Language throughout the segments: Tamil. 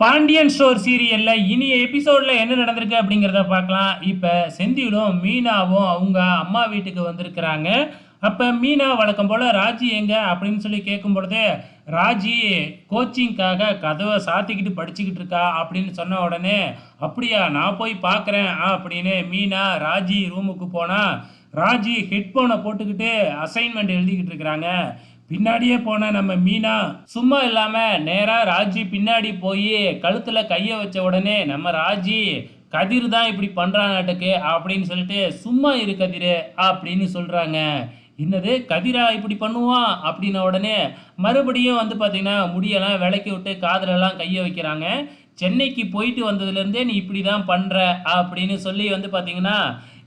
பாண்டியன் ஸ்டோர் சீரியல்ல இனிய எபிசோட்ல என்ன நடந்திருக்கு அப்படிங்கிறத பார்க்கலாம். இப்ப செந்திலும் மீனாவும் அவங்க அம்மா வீட்டுக்கு வந்திருக்கிறாங்க. அப்ப மீனா வழக்கம் போல ராஜி எங்க அப்படின்னு சொல்லி கேட்கும் பொழுது, ராஜி கோச்சிங்க்காக கதவை சாத்திக்கிட்டு படிச்சுக்கிட்டு இருக்கா அப்படின்னு சொன்ன உடனே, அப்படியா நான் போய் பார்க்குறேன் அப்படின்னு மீனா ராஜி ரூமுக்கு போனா, ராஜி ஹெட்ஃபோனை போட்டுக்கிட்டு அசைன்மெண்ட் எழுதிக்கிட்டு இருக்கிறாங்க. பின்னாடியே போன நம்ம மீனா சும்மா இல்லாம நேரா ராஜி பின்னாடி போய் கழுத்துல கைய வச்ச உடனே நம்ம ராஜி கதிர் தான் இப்படி பண்றானாட்டுக்கு அப்படின்னு சொல்லிட்டு சும்மா இரு கதிர் அப்படின்னு சொல்றாங்க. என்னது கதிரா இப்படி பண்ணுவான் அப்படின்ன உடனே மறுபடியும் வந்து பார்த்தீங்கன்னா முடியெல்லாம் விலக்கி விட்டு காதுலலாம் கையை வைக்கிறாங்க. சென்னைக்கு போயிட்டு வந்ததுலேருந்தே நீ இப்படி தான் பண்ணுற அப்படின்னு சொல்லி வந்து பார்த்தீங்கன்னா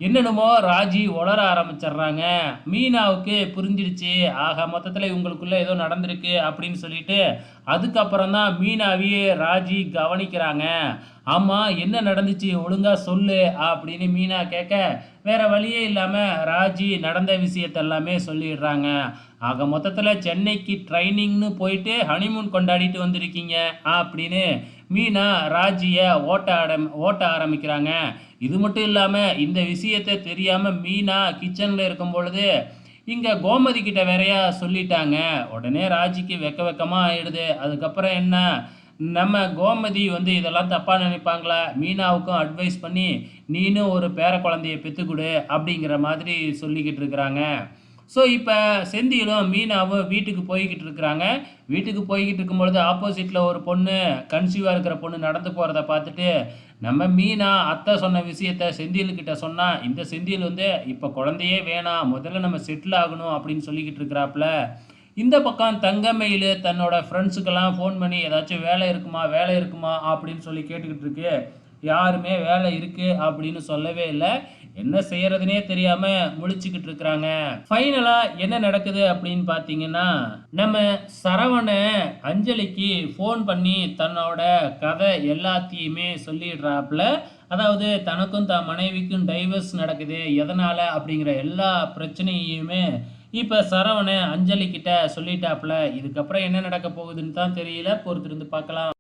என்னென்னமோ ராஜி உளர ஆரம்பிச்சிடுறாங்க. மீனாவுக்கு புரிஞ்சிடுச்சு, ஆக மொத்தத்தில் இவங்களுக்குள்ள ஏதோ நடந்திருக்கு அப்படின்னு சொல்லிட்டு அதுக்கப்புறம் தான் மீனாவையே ராஜி கவனிக்கிறாங்க. ஆமாம் என்ன நடந்துச்சு ஒழுங்கா சொல்லு அப்படின்னு மீனா கேட்க, வேற வழியே இல்லாமல் ராஜி நடந்த விஷயத்தெல்லாமே சொல்லிடுறாங்க. ஆக மொத்தத்தில் சென்னைக்கு ட்ரைனிங்னு போயிட்டு ஹனிமூன் கொண்டாடிட்டு வந்திருக்கீங்க அப்படின்னு மீனா ராஜியை ஓட்ட ஆரம்பிக்கிறாங்க. இது மட்டும் இல்லாமல் இந்த விஷயத்தை தெரியாமல் மீனா கிச்சனில் இருக்கும் பொழுது இங்கே கோமதி கிட்ட வேறையா சொல்லிட்டாங்க. உடனே ராஜிக்கு வெக்கமாக ஆயிடுது. அதுக்கப்புறம் என்ன, நம்ம கோமதி வந்து இதெல்லாம் தப்பாக நினைப்பாங்களா, மீனாவுக்கும் அட்வைஸ் பண்ணி நீனும் ஒரு பேர குழந்தைய பெற்றுக்கொடு அப்படிங்கிற மாதிரி சொல்லிக்கிட்டு இருக்கிறாங்க. ஸோ இப்போ செந்திலும் மீனாவும் வீட்டுக்கு போய்கிட்டு இருக்கிறாங்க. வீட்டுக்கு போய்கிட்டு இருக்கும்பொழுது ஆப்போசிட்டில் ஒரு பொண்ணு கன்சீவாக இருக்கிற பொண்ணு நடந்து போகிறத பார்த்துட்டு நம்ம மீனா அத்தை சொன்ன விஷயத்த செந்தில்கிட்ட சொன்னால், இந்த செந்தில் வந்து இப்போ குழந்தையே வேணாம் முதல்ல நம்ம செட்டில் ஆகணும் அப்படின்னு சொல்லிக்கிட்டு இருக்கிறாப்புல. இந்த பக்கம் தங்கமயில் தன்னோட ஃப்ரெண்ட்ஸுக்கெல்லாம் ஃபோன் பண்ணி ஏதாச்சும் வேலை இருக்குமா வேலை இருக்குமா அப்படின்னு சொல்லி கேட்டுக்கிட்டு இருக்கு. யாருமே வேலை இருக்குது அப்படின்னு சொல்லவே இல்லை. என்ன செய்யறதுனே தெரியாமல் முழிச்சுக்கிட்டு இருக்கிறாங்க. ஃபைனலாக என்ன நடக்குது அப்படின்னு பார்த்தீங்கன்னா, நம்ம சரவண அஞ்சலிக்கு ஃபோன் பண்ணி தன்னோட கதை எல்லாத்தையுமே சொல்லிடுறாப்புல. அதாவது தனக்கும் தான் மனைவிக்கும் டைவர்ஸ் நடக்குது, எதனால் அப்படிங்கிற எல்லா பிரச்சனையுமே இப்போ சரவண அஞ்சலி கிட்ட சொல்லிட்டாப்புல. இதுக்கப்புறம் என்ன நடக்க போகுதுன்னு தான் தெரியல, பொறுத்திருந்து பார்க்கலாம்.